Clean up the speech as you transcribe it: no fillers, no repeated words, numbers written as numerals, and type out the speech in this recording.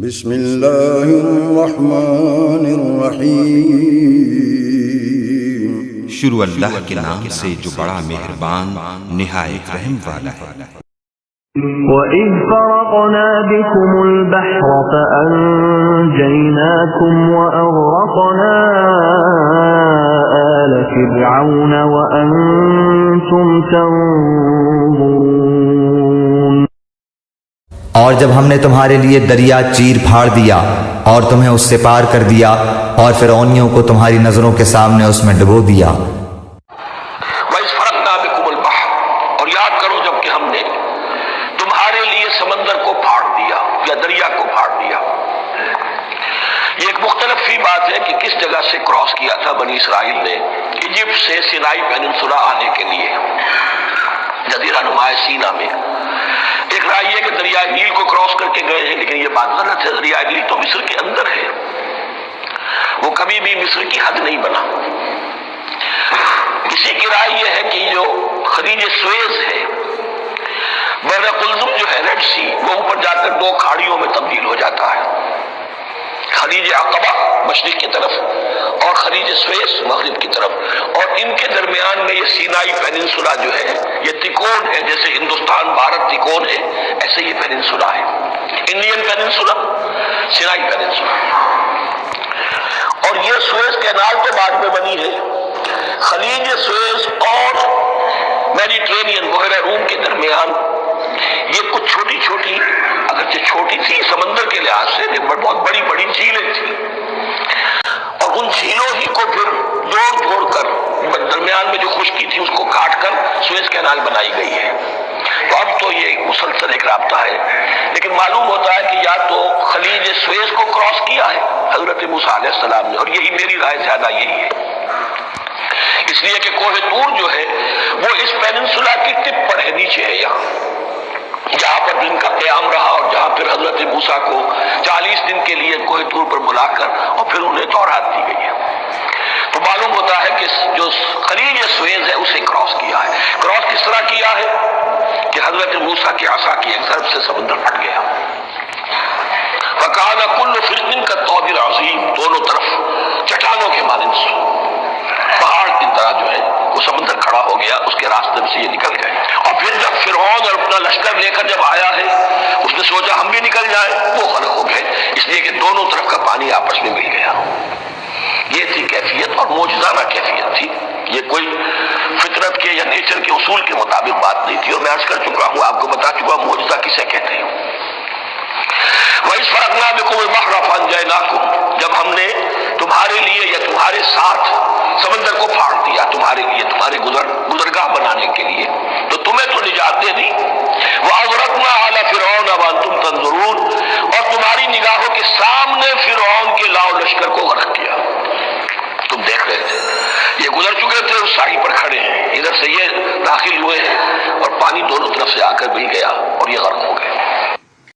بسم اللہ الرحمن الرحیم۔ شروع اللہ کے نام سے جو بڑا مہربان نہایت رحم والا ہے۔ وَإِذْ فَرَقْنَا بِكُمُ الْبَحْرَ فَأَنْجَيْنَاكُمْ وَأَغْرَقْنَا آلَ فِرْعَوْنَ وَأَنْتُمْ تَنْظُرُونَ۔ اور جب ہم نے تمہارے لیے دریا چیر پھاڑ دیا اور تمہیں اس سے پار کر دیا اور فرعونیوں کو تمہاری نظروں کے سامنے اس میں ڈبو دیا۔ وَإِذْ فَرَقْنَا بِكُمُ الْبَحْرَ، اور یاد کرو جب کہ ہم نے تمہارے لیے سمندر کو پھاڑ دیا یا دریا کو پھاڑ دیا۔ یہ ایک مختلف فی بات ہے کہ کس جگہ سے کراس کیا تھا بنی اسرائیل نے ایجپٹ سے سینائی پیننسولا آنے کے لیے، جزیرہ نما سینا میں۔ ایک رائے یہ کہ دریائے نیل کو کراس کر کے گئے ہیں، لیکن یہ بات غلط ہے۔ دریائے نیل تو مصر کے اندر ہے، وہ کبھی بھی مصر کی حد نہیں بنا۔ کسی کی رائے یہ ہے کہ جو خلیج سویز ہے، بحر قلزم جو ہے ریڈ سی، وہ اوپر جا کر دو کھاڑیوں میں تبدیل ہو جاتا ہے، خلیج عقبہ مشرق کی طرف اور خلیج سویز مغرب کی طرف، اور ان کے درمیان میں یہ سینائی پیننسولا جو ہے یہ تکون ہے، جیسے ہندوستان بھارت تکون ہے، ایسے یہ پیننسولا ہے، انڈین پیننسولا، سینائی پیننسولا۔ اور یہ سویز کینال تو بعد میں بنی ہے۔ خلیج سویز اور میڈیٹرینین بحیرہ روم کے درمیان یہ کچھ چھوٹی چھوٹی، اگرچہ چھوٹی تھی سمندر کے لحاظ سے، بہت بڑی بڑی جھیلیں تھیں، اور ان جھیلوں ہی کو پھر جوڑ کر درمیان میں جو خشکی تھی اس کو کاٹ کر سویز کینال بنائی گئی ہے۔ تو اب تو یہ مسلسل ایک رابطہ ہے، لیکن معلوم ہوتا ہے کہ یا تو خلیج سویز کو کراس کیا ہے حضرت موسیٰ علیہ السلام نے، اور یہی میری رائے زیادہ یہی ہے، اس لیے کہ کوہ طور جو ہے وہ اس پیننسولا کی ٹپ پر ہے، نیچے ہے یہاں، جہاں پر دن کا قیام رہا اور جہاں پھر حضرت موسیٰ کو 40 دن کے لیے کوہ طور پر بلا کر اور پھر انہیں تورات دی گئی ہے۔ تو معلوم ہوتا ہے کہ جو خلیج سویز ہے اسے کراس کیا ہے۔ کراس کس طرح کیا ہے کہ حضرت موسیٰ کی عصا کی ایک ضرب سے سمندر پھٹ گیا۔ فَكَانَ كُلُّ فِرْقٍ كَالطَّوْدِ الْعَظِيمِ، دونوں طرف چٹانوں کے مانند پہاڑ کی طرح جو ہے وہ سمندر کھڑا ہو گیا، اس کے راستے سے یہ نکل گئے۔ اور پھر جب فرعون اور اپنا لشکر لے کر جب آیا ہے، اس نے سوچا ہم بھی نکل جائیں، وہ غرق ہو گئے، اس لیے کہ دونوں طرف کا پانی آپس میں مل گیا۔ یہ تھی کیفیت، اور معجزانہ کیفیت تھی، یہ کوئی فطرت کے یا نیچر کے اصول کے مطابق بات نہیں تھی، اور میں عرض کر چکا ہوں، آپ کو بتا چکا ہوں معجزہ کسے کہتے ہیں۔ وَإِذْ فَرَقْنَا بِكُمُ الْبَحْرَ فَأَنْجَيْنَاكُمْ، جب ہم نے تمہارے لیے یا تمہارے ساتھ سمندر کو پھاڑ دیا، تمہارے لیے، تمہارے گزرگاہ بنانے کے لیے، تو تمہیں تو نجات دے دی۔ وَأَغْرَقْنَا آلَ فِرْعَوْنَ وَأَنْتُمْ تَنْظُرُونَ، اور تمہاری نگاہوں کے سامنے فرعون کے لاؤ لشکر کو غرق کیا، تم دیکھ رہے تھے، یہ گزر چکے تھے، اس ساحل پر کھڑے ہیں، ادھر سے یہ داخل ہوئے ہیں اور پانی دونوں طرف سے آ کر مل گیا اور یہ غرق ہو گئے۔